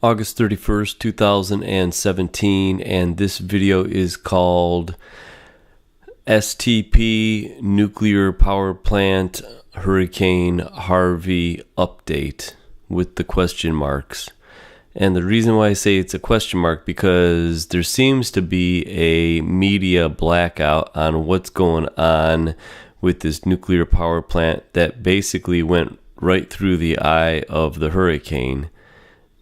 August 31st, 2017, and this video is called STP Nuclear Power Plant Hurricane Harvey Update with the question marks. And the reason why I say it's a question mark because there seems to be a media blackout on what's going on with this nuclear power plant that basically went right through the eye of the hurricane.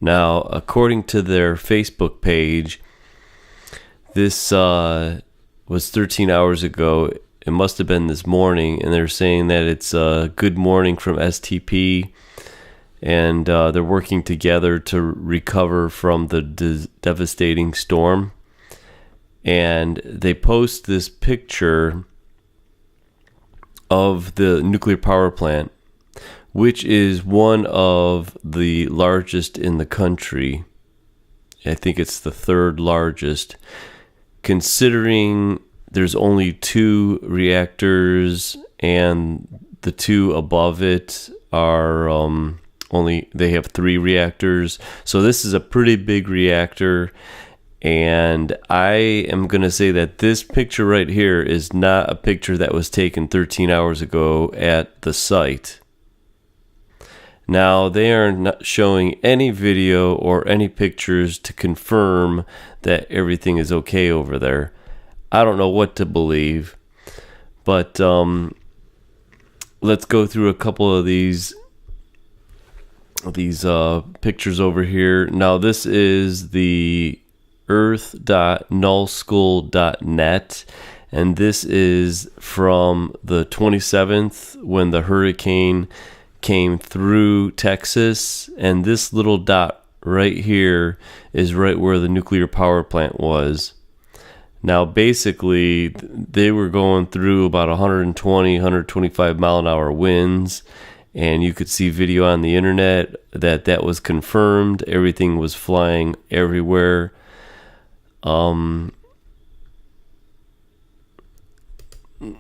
Now, according to their Facebook page, this was 13 hours ago. It must have been this morning, and they're saying that it's a good morning from STP, and they're working together to recover from the devastating storm. And they post this picture of the nuclear power plant, which is one of the largest in the country. I think it's the third largest, considering there's only 2 reactors and the 2 above it are they have 3 reactors. So this is a pretty big reactor, and I am going to say that this picture right here is not a picture that was taken 13 hours ago at the site. Now, they are not showing any video or any pictures to confirm that everything is okay over there. I don't know what to believe, but let's go through a couple of these pictures over here. Now, this is the earth.nullschool.net, and this is from the 27th when the hurricane came through Texas, and this little dot right here is right where the nuclear power plant was. Now, basically, they were going through about 120, 125 mile an hour winds, and you could see video on the internet that was confirmed. Everything was flying everywhere.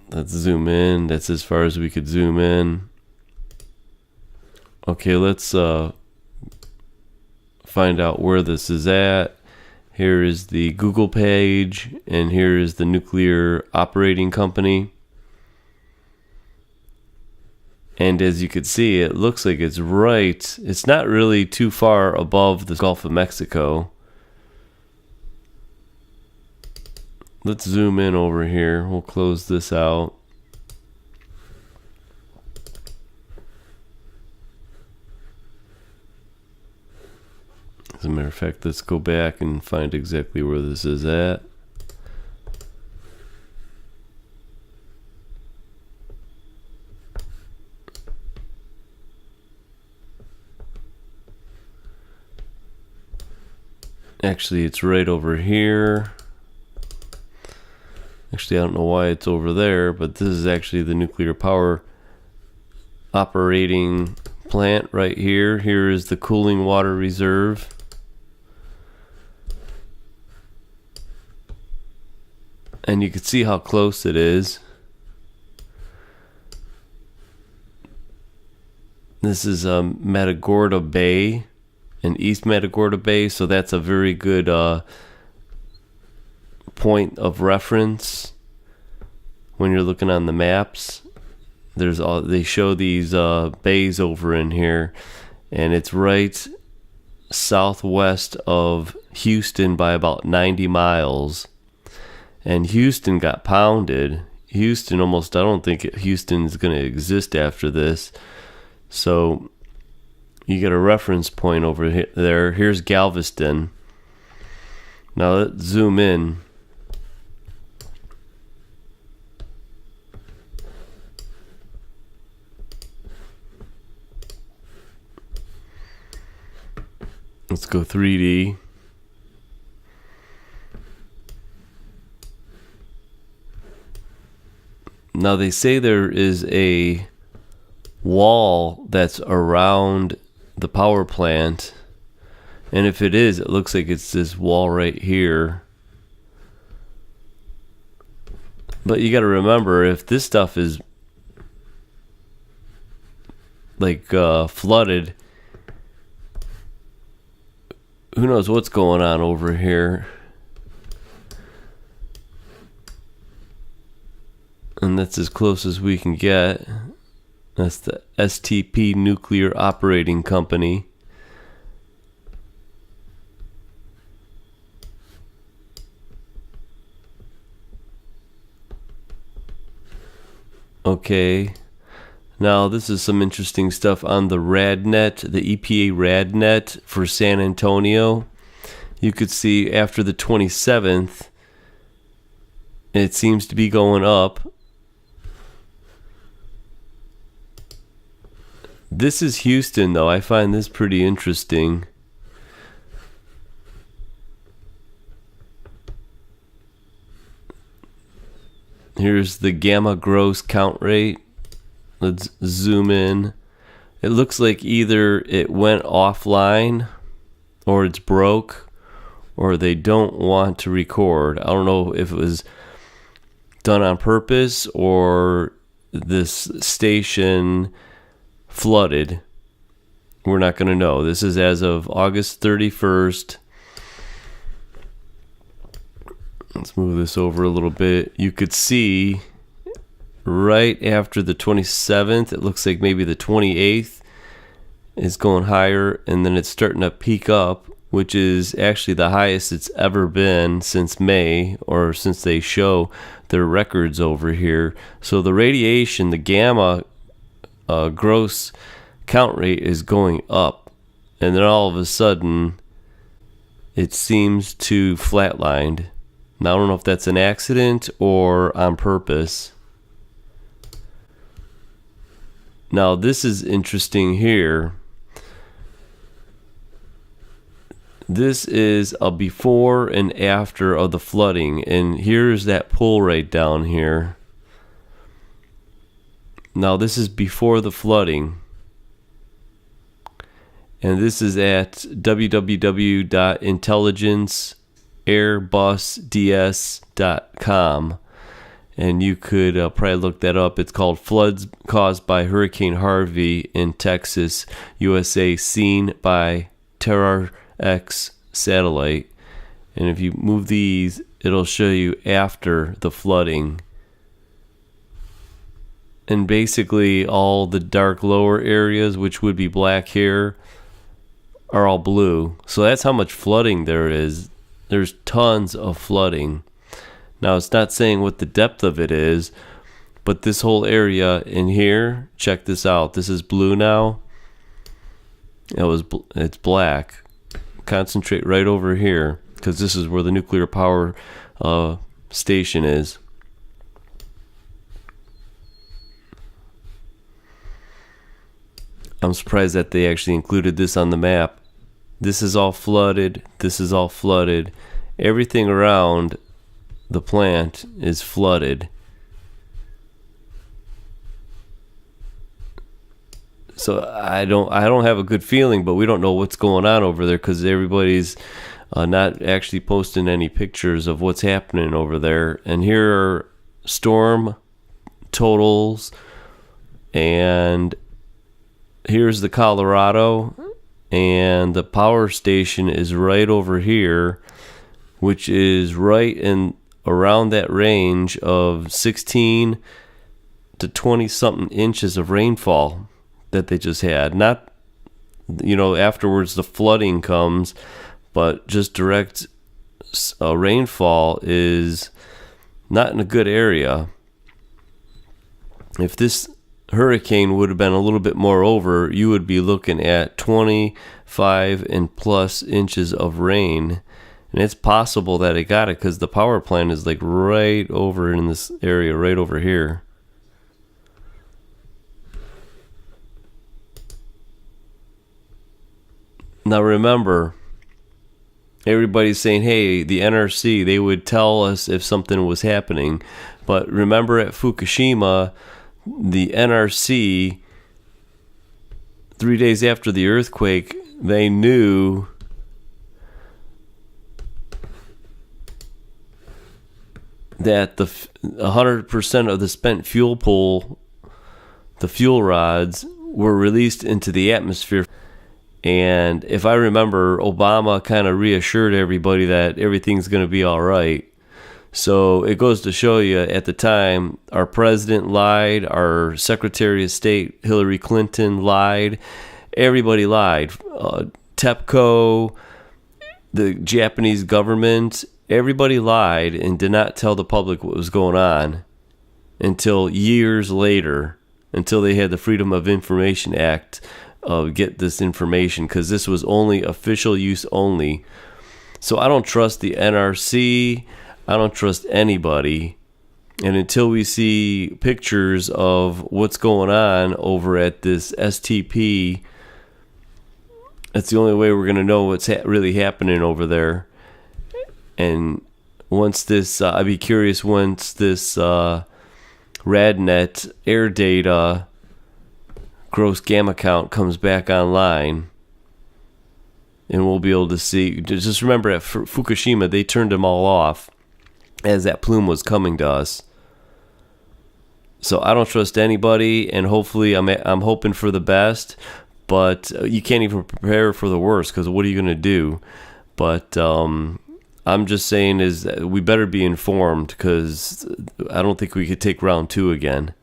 Let's zoom in. That's as far as we could zoom in. Okay, let's find out where this is at. Here is the Google page, and here is the nuclear operating company. And as you can see, it looks like it's not really too far above the Gulf of Mexico. Let's zoom in over here. We'll close this out. As a matter of fact, let's go back and find exactly where this is at. Actually, it's right over here. Actually, I don't know why it's over there, but this is actually the nuclear power operating plant right here. Here is the cooling water reserve. And you can see how close it is. This is Matagorda Bay, in East Matagorda Bay, so that's a very good point of reference when you're looking on the maps. They show these bays over in here, and it's right southwest of Houston by about 90 miles. And Houston got pounded. I don't think Houston's going to exist after this. So you get a reference point over there. Here's Galveston. Now let's zoom in. Let's go 3D. Now, they say there is a wall that's around the power plant, and if it is, it looks like it's this wall right here. But you got to remember, if this stuff is like flooded, who knows what's going on over here. And that's as close as we can get. That's the STP Nuclear Operating Company. Okay. Now, this is some interesting stuff on the RadNet, the EPA RadNet for San Antonio. You could see after the 27th, it seems to be going up. This is Houston, though. I find this pretty interesting. Here's the gamma gross count rate. Let's zoom in. It looks like either it went offline, or it's broke, or they don't want to record. I don't know if it was done on purpose or this station flooded. We're not going to know. This is as of August 31st. Let's move this over a little bit. You could see right after the 27th, it looks like maybe the 28th is going higher, and then it's starting to peak up, which is actually the highest it's ever been since May, or since they show their records over here. So the radiation, the gamma gross count rate is going up, and then all of a sudden it seems to flatlined. Now I don't know if that's an accident or on purpose. Now this is interesting here. This is a before and after of the flooding, and here's that pull right down here. Now this is before the flooding, and this is at www.intelligenceairbusds.com, and you could probably look that up. It's called Floods Caused by Hurricane Harvey in Texas, USA, seen by TerraX satellite. And if you move these, it'll show you after the flooding. And basically all the dark lower areas, which would be black here, are all blue. So that's how much flooding there is. There's tons of flooding. Now it's not saying what the depth of it is, but this whole area in here, check this out. This is blue now. It's black. Concentrate right over here, because this is where the nuclear power station is. I'm surprised that they actually included this on the map. This is all flooded. This is all flooded. Everything around the plant is flooded. So I don't have a good feeling, but we don't know what's going on over there, because everybody's not actually posting any pictures of what's happening over there. And here are storm totals, and here's the Colorado, and the power station is right over here, which is right in around that range of 16 to 20 something inches of rainfall that they just had. Not, afterwards the flooding comes, but just direct rainfall is not in a good area. If this hurricane would have been a little bit more over, you would be looking at 25 and plus inches of rain. And it's possible that it got it, because the power plant is like right over in this area, right over here. Now remember, everybody's saying, hey, the NRC, they would tell us if something was happening. But remember at Fukushima, the NRC, 3 days after the earthquake, they knew that 100% of the spent fuel pool, the fuel rods, were released into the atmosphere. And if I remember, Obama kind of reassured everybody that everything's going to be all right. So it goes to show you, at the time, our president lied, our Secretary of State, Hillary Clinton, lied. Everybody lied. TEPCO, the Japanese government, everybody lied and did not tell the public what was going on until years later, until they had the Freedom of Information Act get this information, because this was only official use only. So I don't trust the NRC. I don't trust anybody. And until we see pictures of what's going on over at this STP, that's the only way we're going to know what's really happening over there. And once this, I'd be curious once this RadNet air data gross gamma count comes back online, and we'll be able to see. Just remember, at Fukushima, they turned them all off as that plume was coming to us. So I don't trust anybody, and hopefully I'm hoping for the best, but you can't even prepare for the worst, because what are you going to do? But I'm just saying is that we better be informed, because I don't think we could take round 2 again.